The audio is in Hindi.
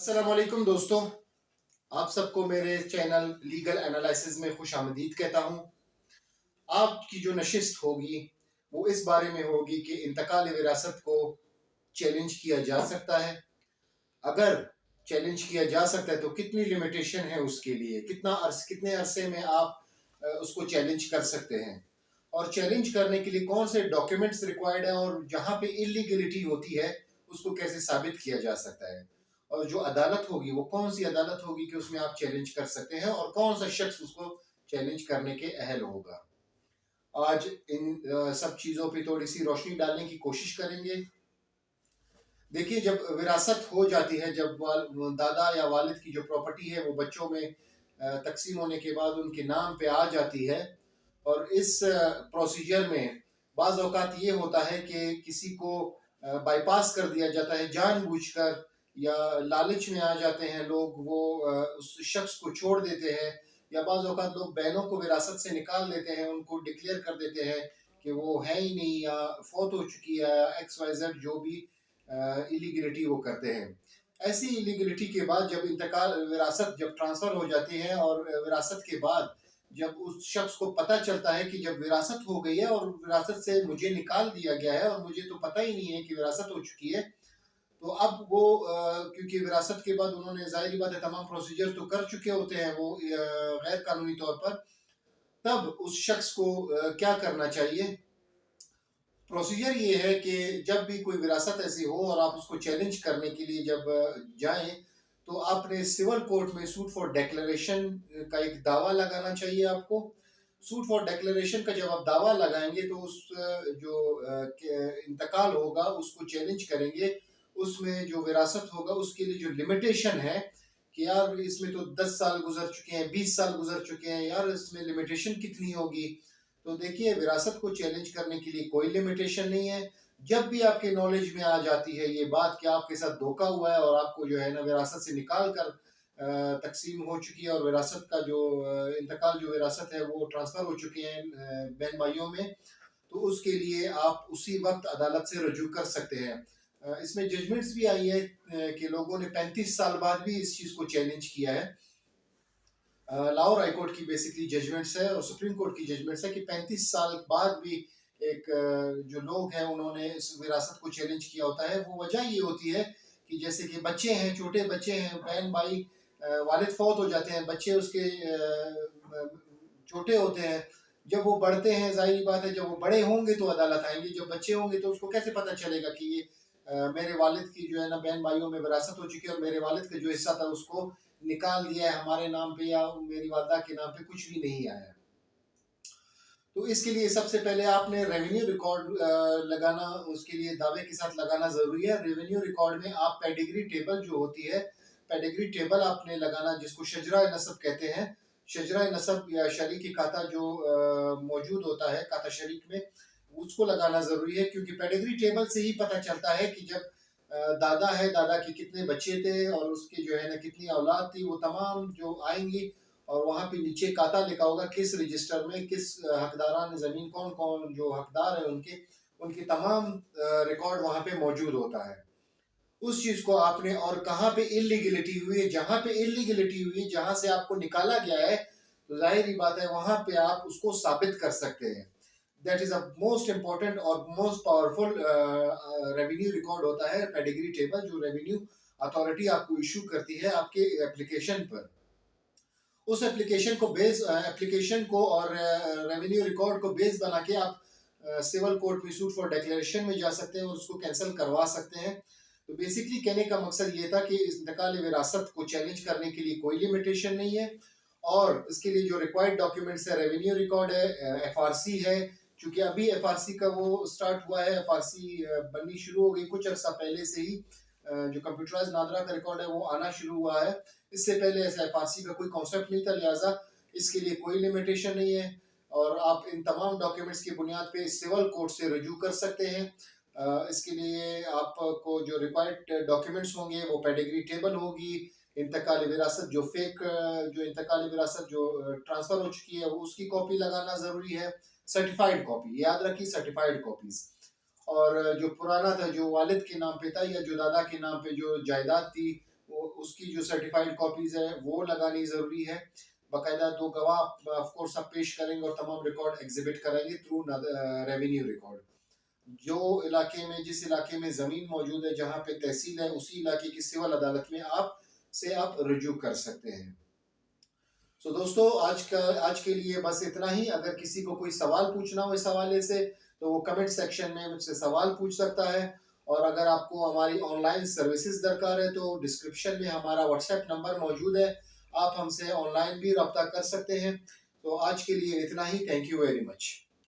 अस्सलाम वालेकुम दोस्तों, आप सबको मेरे चैनल लीगल एनालिसिस में खुश आमदीद कहता हूँ। आपकी जो नशिस्त होगी वो इस बारे में होगी कि इंतकाल विरासत को चैलेंज किया जा सकता है। अगर चैलेंज किया जा सकता है तो कितनी लिमिटेशन है उसके लिए, कितने अरसे में आप उसको चैलेंज कर सकते हैं, और चैलेंज करने के लिए कौन से डॉक्यूमेंट्स रिक्वायर्ड है, और जहाँ पे इलीगलिटी होती है उसको कैसे साबित किया जा सकता है, और जो अदालत होगी वो कौन सी अदालत होगी कि उसमें आप चैलेंज कर सकते हैं, और कौन सा शख्स उसको चैलेंज करने के अहल होगा। आज इन सब चीज़ों पे थोड़ी सी रोशनी डालने की कोशिश करेंगे। देखिए, जब विरासत हो जाती है, जब दादा या वालिद की जो प्रॉपर्टी है वो बच्चों में तकसीम होने के बाद उनके नाम पे आ जाती है, और इस प्रोसीजर में बाज़ औक़ात ये होता है कि किसी को बाईपास कर दिया जाता है जानबूझकर, या लालच में आ जाते हैं लोग, वो उस शख्स को छोड़ देते हैं, या बाज़ औक़ात लोग बैलों को विरासत से निकाल देते हैं, उनको डिक्लेयर कर देते हैं कि वो है ही नहीं, या फौत हो चुकी है, या एक्स वाई जेड जो भी इलीगलिटी वो करते हैं। ऐसी इलीगलिटी के बाद जब इंतकाल विरासत जब ट्रांसफ़र हो जाती है, और विरासत के बाद जब उस शख्स को पता चलता है कि जब विरासत हो गई है और विरासत से मुझे निकाल दिया गया है और मुझे तो पता ही नहीं है कि विरासत हो चुकी है, तो अब वो क्योंकि विरासत के बाद उन्होंने ज़ाहिर बात है तमाम प्रोसीजर तो कर चुके होते हैं वो गैर कानूनी तौर पर, तब उस शख्स को क्या करना चाहिए। प्रोसीजर ये है कि जब भी कोई विरासत ऐसी हो और आप उसको चैलेंज करने के लिए जब जाएं, तो आपने सिविल कोर्ट में सूट फॉर डेक्लेरेशन का एक दावा लगाना चाहिए आपको। सूट फॉर डेक्लेरेशन का जब आप दावा लगाएंगे तो उस जो इंतकाल होगा उसको चैलेंज करेंगे, उसमें जो विरासत होगा उसके लिए जो लिमिटेशन है कि यार इसमें तो 10 साल गुजर चुके हैं, 20 साल गुजर चुके हैं, यार इसमें लिमिटेशन कितनी होगी। तो देखिए, विरासत को चैलेंज करने के लिए कोई लिमिटेशन नहीं है। जब भी आपके नॉलेज में आ जाती है ये बात कि आपके साथ धोखा हुआ है और आपको जो है ना विरासत से निकाल कर तकसीम हो चुकी है, और विरासत का जो इंतकाल जो विरासत है वो ट्रांसफ़र हो चुके हैं बहन भाइयों में, तो उसके लिए आप उसी वक्त अदालत से रजू कर सकते हैं। इसमें जजमेंट्स भी आई है कि लोगों ने 35 साल बाद भी इस चीज़ को चैलेंज किया है। लाहौर हाई कोर्ट की बेसिकली जजमेंट्स है और सुप्रीम कोर्ट की जजमेंट्स है कि 35 साल बाद भी एक जो लोग हैं उन्होंने इस विरासत को चैलेंज किया होता है। वो वजह ये होती है कि जैसे कि बच्चे हैं, छोटे बच्चे हैं, बहन भाई, वालिद फौत हो जाते हैं, बच्चे उसके छोटे होते हैं। जब वो बढ़ते हैं, जाहिर बात है जब वो बड़े होंगे तो अदालत आएंगे, जब बच्चे होंगे तो उसको कैसे पता चलेगा कि ये मेरे वालिद की जो है ना बहन भाइयों में विरासत हो चुकी है और मेरे वालिद का जो हिस्सा था उसको निकाल दिया है हमारे नाम पे, या मेरी वालदा के नाम पे कुछ भी नहीं आया। तो इसके लिए सबसे पहले आपने रेवेन्यू रिकॉर्ड लगाना, उसके लिए दावे के साथ लगाना ज़रूरी है। रेवेन्यू रिकॉर्ड में आप पेडिग्री टेबल जो होती है, पेडिग्री टेबल आपने लगाना, जिसको शजरा नसब कहते हैं। शजरा नसब या शरीकी खाता जो मौजूद होता है खाता शरीक में, उसको लगाना ज़रूरी है, क्योंकि पेडिग्री टेबल से ही पता चलता है कि जब दादा है, दादा के कितने बच्चे थे और उसके जो है ना कितनी औलाद थी, वो तमाम जो आएंगी, और वहाँ पे नीचे खाता लिखा होगा किस रजिस्टर में किस हकदारान ज़मीन कौन कौन जो हकदार है उनके उनके तमाम रिकॉर्ड वहाँ पे मौजूद होता है। उस चीज़ को आपने, और कहाँ पे इलीगलिटी हुई है, जहाँ पे इलीगलिटी हुई है, जहाँ से आपको निकाला गया है, तो जाहिर ही बात है वहाँ पे आप उसको साबित कर सकते हैं। That is a most important और मोस्ट पावरफुल रेवेन्यू रिकॉर्ड होता है पेडिग्री टेबल, जो रेवेन्यू अथॉरिटी आपको इशू करती है आपके एप्लीकेशन पर। उस एप्लीकेशन को और रेवेन्यू रिकॉर्ड को बेस बना के आप सिविल कोर्ट में सूट फॉर डिक्लेरेशन में जा सकते हैं और उसको कैंसिल करवा सकते हैं। तो बेसिकली कहने का मकसद ये था कि इस इंतकाल विरासत को चैलेंज करने के लिए कोई लिमिटेशन नहीं है, और इसके लिए जो रिक्वायर्ड डॉक्यूमेंट्स है, रेवेन्यू रिकॉर्ड है, एफआरसी है, क्योंकि अभी एफआरसी का वो स्टार्ट हुआ है, एफआरसी बननी शुरू हो गई कुछ अर्सा पहले से ही। जो कंप्यूटराइज नादरा का रिकॉर्ड है वो आना शुरू हुआ है, इससे पहले ऐसा एफआरसी का कोई कॉन्सेप्ट नहीं था, लिहाजा इसके लिए कोई लिमिटेशन नहीं है, और आप इन तमाम डॉक्यूमेंट्स की बुनियाद पे सिविल कोर्ट से रजू कर सकते हैं। इसके लिए आपको जो रिक्वायर्ड डॉक्यूमेंट्स होंगे वो पेडिग्री टेबल होगी, इंतकाल विरासत जो फेक जो इंतकाल विरासत जो ट्रांसफ़र हो चुकी है वो उसकी कॉपी लगाना ज़रूरी है, सर्टिफाइड कॉपी, याद रखिए सर्टिफाइड कॉपीज़। और जो पुराना था, जो वालिद के नाम पे था या जो दादा के नाम पे जो जायदाद थी, वो उसकी जो सर्टिफाइड कॉपीज है वो लगानी ज़रूरी है। बाकायदा 2 गवाह ऑफ कोर्स आप पेश करेंगे और तमाम रिकॉर्ड एग्जिबिट कराएंगे थ्रू रेवेन्यू रिकॉर्ड। जो इलाके में जिस इलाके में ज़मीन मौजूद है, जहाँ पे तहसील है, उसी इलाके की सिविल अदालत में आप रुजू कर सकते हैं। तो दोस्तों आज के लिए बस इतना ही। अगर किसी को कोई सवाल पूछना हो इस हवाले से तो वो कमेंट सेक्शन में मुझसे सवाल पूछ सकता है। और अगर आपको हमारी ऑनलाइन सर्विसेज दरकार है तो डिस्क्रिप्शन में हमारा व्हाट्सएप नंबर मौजूद है, आप हमसे ऑनलाइन भी रब्ता कर सकते हैं। तो आज के लिए इतना ही। Thank you very much.